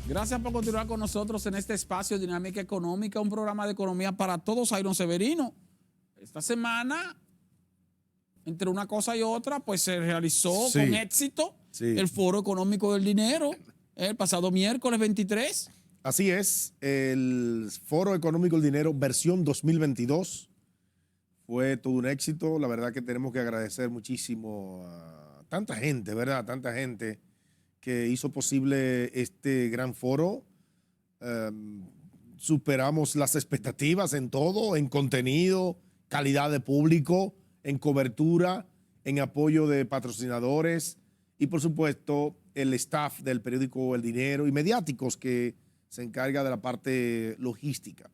Gracias por continuar con nosotros en este espacio Dinámica Económica, un programa de economía para todos. Iron Severino. Esta semana, entre una cosa y otra, pues se realizó con éxito el Foro Económico del Dinero el pasado miércoles 23. Así es, el Foro Económico del Dinero versión 2022 fue todo un éxito. La verdad que tenemos que agradecer muchísimo a tanta gente, ¿verdad? Tanta gente que hizo posible este gran foro. Superamos las expectativas en todo, en contenido, calidad de público, en cobertura, en apoyo de patrocinadores y, por supuesto, el staff del periódico El Dinero y mediáticos que se encarga de la parte logística.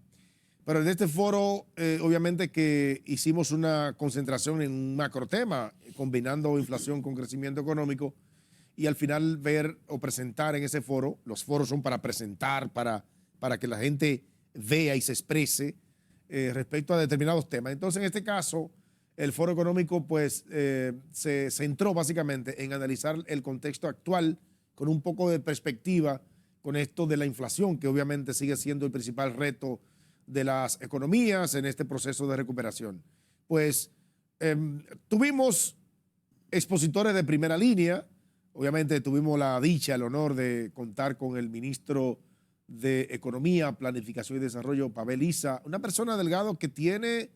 Pero en este foro, obviamente que hicimos una concentración en un macro tema, combinando inflación con crecimiento económico, y al final ver o presentar en ese foro, los foros son para presentar, para que la gente vea y se exprese respecto a determinados temas. Entonces, en este caso, el foro económico pues se centró básicamente en analizar el contexto actual con un poco de perspectiva con esto de la inflación, que obviamente sigue siendo el principal reto de las economías en este proceso de recuperación. Pues tuvimos expositores de primera línea. Obviamente tuvimos la dicha, el honor de contar con el ministro de Economía, Planificación y Desarrollo, Pavel Issa, una persona, Delgado, que tiene,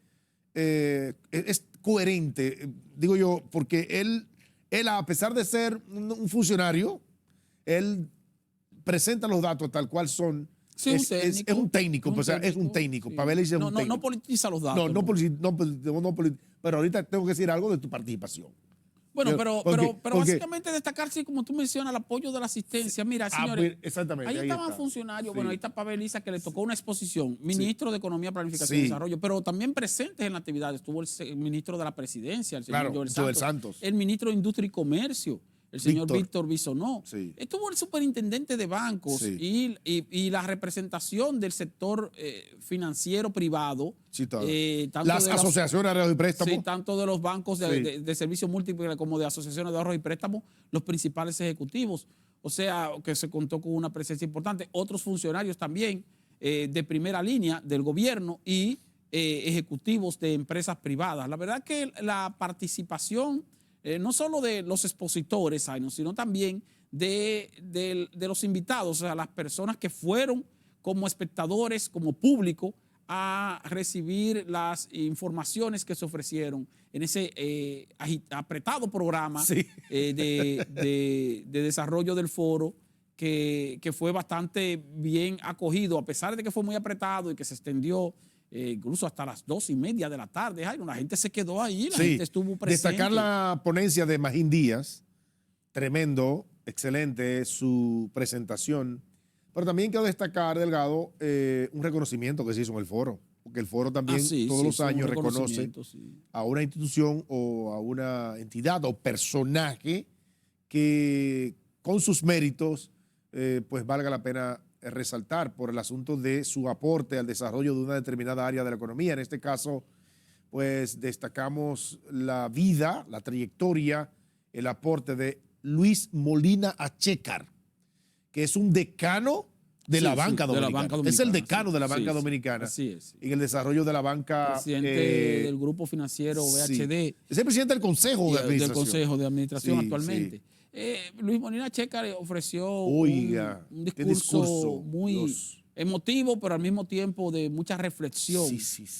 es coherente, digo yo, porque él, a pesar de ser un funcionario, él presenta los datos tal cual son. Sí, es un técnico, pues, es un técnico. Sí. Pavel Issa es un técnico. No politiza los datos. Pero ahorita tengo que decir algo de tu participación. Bueno, pero básicamente destacar, sí, como tú mencionas, el apoyo de la asistencia. Mira, señores, exactamente, ahí estaban funcionarios, bueno, ahí está Pavel Issa, que le tocó una exposición, ministro de Economía, Planificación y Desarrollo, pero también presentes en la actividad estuvo el ministro de la Presidencia, el señor Joel Santos, el ministro de Industria y Comercio, el señor Víctor Bisonó. Estuvo el superintendente de bancos y la representación del sector financiero privado. Las asociaciones de ahorros y préstamos. Sí, tanto de los bancos de servicios múltiples como de asociaciones de ahorros y préstamos, los principales ejecutivos. O sea, que se contó con una presencia importante. Otros funcionarios también de primera línea del gobierno y ejecutivos de empresas privadas. La verdad que la participación no solo de los expositores, sino también de los invitados, o sea, las personas que fueron como espectadores, como público, a recibir las informaciones que se ofrecieron en ese apretado programa de desarrollo del foro, que fue bastante bien acogido, a pesar de que fue muy apretado y que se extendió incluso hasta las 2:30 de la tarde. Ay, la gente se quedó ahí, la gente estuvo presente. Destacar la ponencia de Magín Díaz, tremendo, excelente su presentación, pero también quiero destacar, Delgado, un reconocimiento que se hizo en el foro, porque el foro también todos los años reconoce a una institución o a una entidad o personaje que con sus méritos pues valga la pena resaltar por el asunto de su aporte al desarrollo de una determinada área de la economía. En este caso, pues destacamos la vida, la trayectoria, el aporte de Luis Molina Achécar, que es un decano de la banca dominicana. Es el decano de la banca dominicana. Así es. En el desarrollo de la banca. Presidente del grupo financiero BHD. Es el presidente del Consejo de Administración. Del Consejo de Administración actualmente. Luis Molina Achécar ofreció un discurso muy emotivo, pero al mismo tiempo de mucha reflexión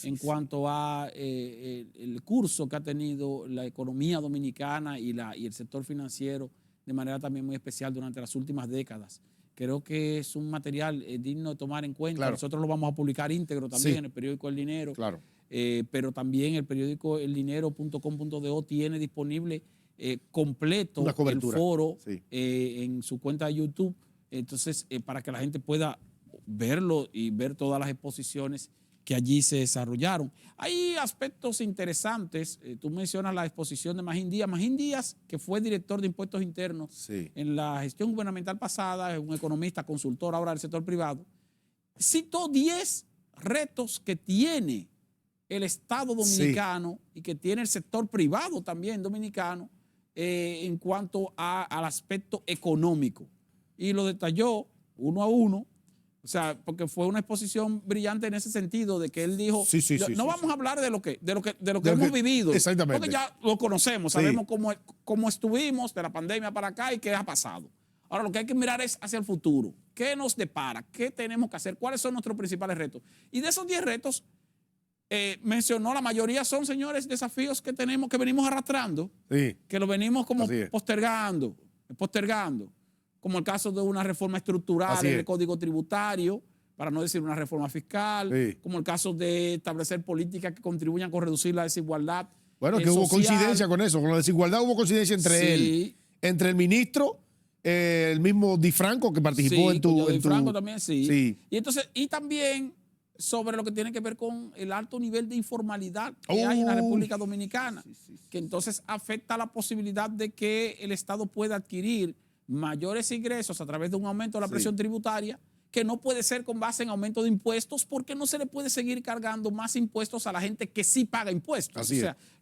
en cuanto a el curso que ha tenido la economía dominicana y el sector financiero de manera también muy especial durante las últimas décadas. Creo que es un material digno de tomar en cuenta. Nosotros lo vamos a publicar íntegro también en el periódico El Dinero, pero también el periódico eldinero.com.do tiene disponible completo el foro en su cuenta de YouTube. Entonces, para que la gente pueda verlo y ver todas las exposiciones que allí se desarrollaron. Hay aspectos interesantes. Tú mencionas la exposición de Magín Díaz. Magín Díaz, que fue director de Impuestos Internos en la gestión gubernamental pasada, es un economista, consultor ahora del sector privado, citó 10 retos que tiene el Estado dominicano y que tiene el sector privado también dominicano en cuanto al aspecto económico. Y lo detalló 1 a 1. O sea, porque fue una exposición brillante en ese sentido de que él dijo, no vamos a hablar de lo que hemos vivido. Exactamente. Porque ya lo conocemos, sabemos cómo estuvimos de la pandemia para acá y qué ha pasado. Ahora lo que hay que mirar es hacia el futuro. ¿Qué nos depara? ¿Qué tenemos que hacer? ¿Cuáles son nuestros principales retos? Y de esos 10 retos, mencionó la mayoría son, señores, desafíos que tenemos, que venimos arrastrando, que lo venimos como postergando, como el caso de una reforma estructural en el Código Tributario, para no decir una reforma fiscal, como el caso de establecer políticas que contribuyan con reducir la desigualdad. Bueno, que hubo coincidencia con eso, con la desigualdad hubo coincidencia entre el ministro, el mismo Di Franco que participó en tu... Di Franco también, sí. Y también sobre lo que tiene que ver con el alto nivel de informalidad que hay en la República Dominicana, que entonces afecta la posibilidad de que el Estado pueda adquirir mayores ingresos a través de un aumento de la presión tributaria, que no puede ser con base en aumento de impuestos, porque no se le puede seguir cargando más impuestos a la gente que sí paga impuestos.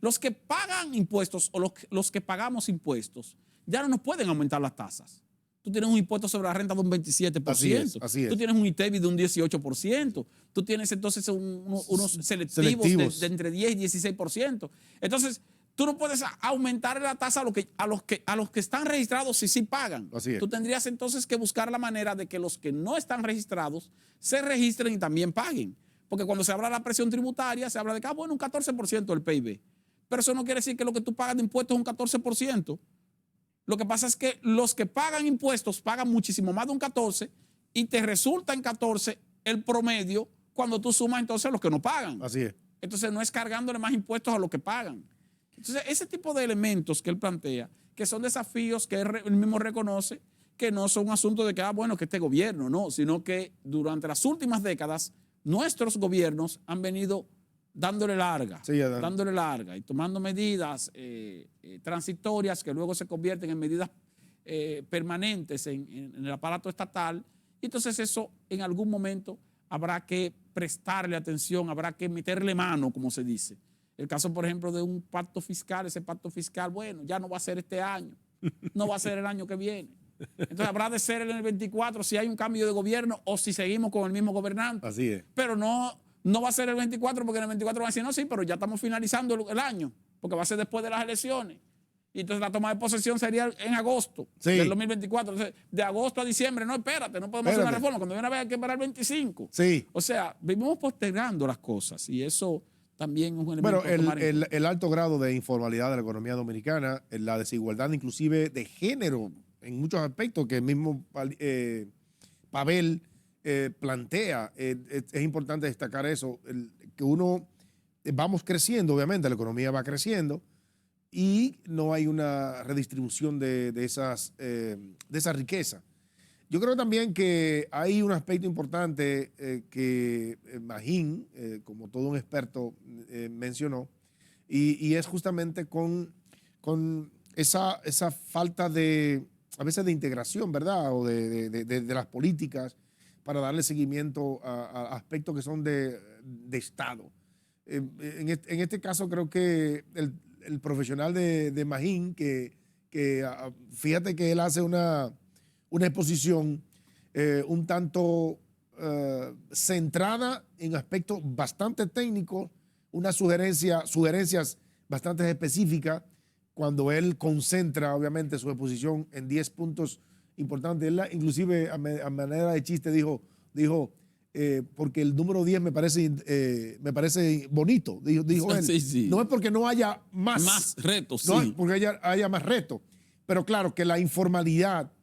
Los que pagan impuestos o los que pagamos impuestos ya no nos pueden aumentar las tasas. Tú tienes un impuesto sobre la renta de un 27%. Así es. Tú tienes un ITEVI de un 18%. Tú tienes entonces unos selectivos de entre 10 y 16%. Entonces, tú no puedes aumentar la tasa a los que están registrados si sí pagan. Tú tendrías entonces que buscar la manera de que los que no están registrados se registren y también paguen. Porque cuando se habla de la presión tributaria, se habla de que, un 14% del PIB. Pero eso no quiere decir que lo que tú pagas de impuestos es un 14%. Lo que pasa es que los que pagan impuestos pagan muchísimo más de un 14% y te resulta en 14% el promedio cuando tú sumas entonces los que no pagan. Así es. Entonces no es cargándole más impuestos a los que pagan. Entonces ese tipo de elementos que él plantea, que son desafíos que él mismo reconoce, que no son un asunto de que, que este gobierno, no, sino que durante las últimas décadas nuestros gobiernos han venido dándole larga y tomando medidas transitorias que luego se convierten en medidas permanentes en el aparato estatal. Y entonces eso en algún momento habrá que prestarle atención, habrá que meterle mano, como se dice. El caso, por ejemplo, de un pacto fiscal, ese pacto fiscal, ya no va a ser este año, no va a ser el año que viene. Entonces habrá de ser en el 24 si hay un cambio de gobierno o si seguimos con el mismo gobernante. Así es. Pero no va a ser el 24 porque en el 24 van a decir, no, sí, pero ya estamos finalizando el año, porque va a ser después de las elecciones. Y entonces la toma de posesión sería en agosto del 2024. Entonces, de agosto a diciembre, no, espérate, no podemos hacer una reforma. Cuando viene a ver hay que esperar el 25. O sea, vivimos postergando las cosas y eso también es un elemento. Bueno, el alto grado de informalidad de la economía dominicana, la desigualdad inclusive de género en muchos aspectos que el mismo Pavel plantea, es importante destacar eso, que vamos creciendo, obviamente, la economía va creciendo y no hay una redistribución de esa riqueza. Yo creo también que hay un aspecto importante que Magín, como todo un experto, mencionó, y es justamente con esa falta a veces de integración, ¿verdad? O de las políticas para darle seguimiento a aspectos que son de Estado. En este caso creo que el profesional de Magín, que fíjate que él hace una exposición un tanto centrada en aspectos bastante técnicos, unas sugerencias bastante específicas, cuando él concentra obviamente su exposición en 10 puntos importante. Él inclusive a manera de chiste dijo porque el número 10 me parece bonito, dijo él. Sí. No es porque no haya más retos, no es porque haya más retos, pero claro que la informalidad,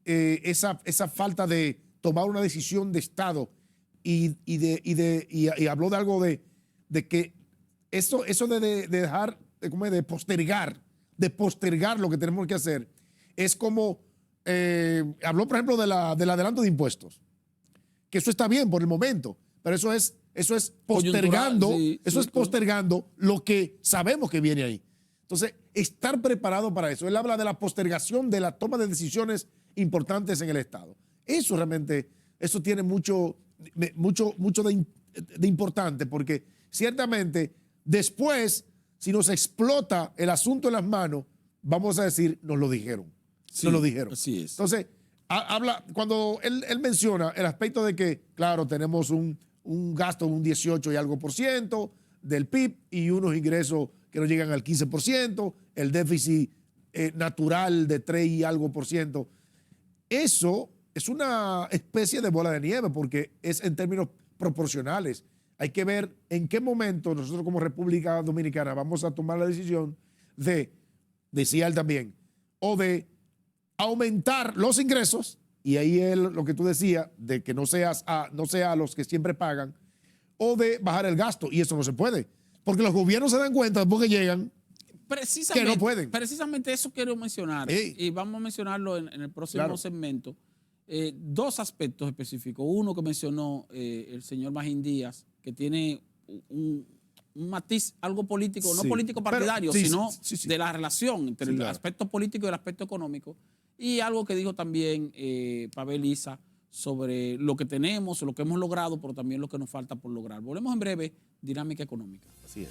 esa falta de tomar una decisión de Estado y habló de algo de que eso de dejar, de postergar lo que tenemos que hacer, es como habló, por ejemplo, del adelanto de impuestos, que eso está bien por el momento, pero eso es postergando, postergando lo que sabemos que viene ahí. Entonces, estar preparado para eso. Él habla de la postergación de la toma de decisiones importantes en el Estado. Eso realmente, eso tiene mucho de importante, porque ciertamente después, si nos explota el asunto en las manos, vamos a decir, nos lo dijeron. Así es. Entonces, cuando él menciona el aspecto de que, claro, tenemos un gasto de un 18 y algo por ciento del PIB y unos ingresos que no llegan al 15%, el déficit natural de 3 y algo por ciento. Eso es una especie de bola de nieve porque es en términos proporcionales. Hay que ver en qué momento nosotros como República Dominicana vamos a tomar la decisión de, decía él también, o de aumentar los ingresos, y ahí es lo que tú decías, de que no sea a los que siempre pagan, o de bajar el gasto, y eso no se puede, porque los gobiernos se dan cuenta después que llegan que no pueden. Precisamente eso quiero mencionar, y vamos a mencionarlo en el próximo segmento. Dos aspectos específicos. Uno que mencionó el señor Magín Díaz, que tiene un matiz algo político, no político partidario, sino de la relación entre el aspecto político y el aspecto económico. Y algo que dijo también Pavel Isa sobre lo que tenemos, lo que hemos logrado, pero también lo que nos falta por lograr. Volvemos en breve, Dinámica Económica. Así es.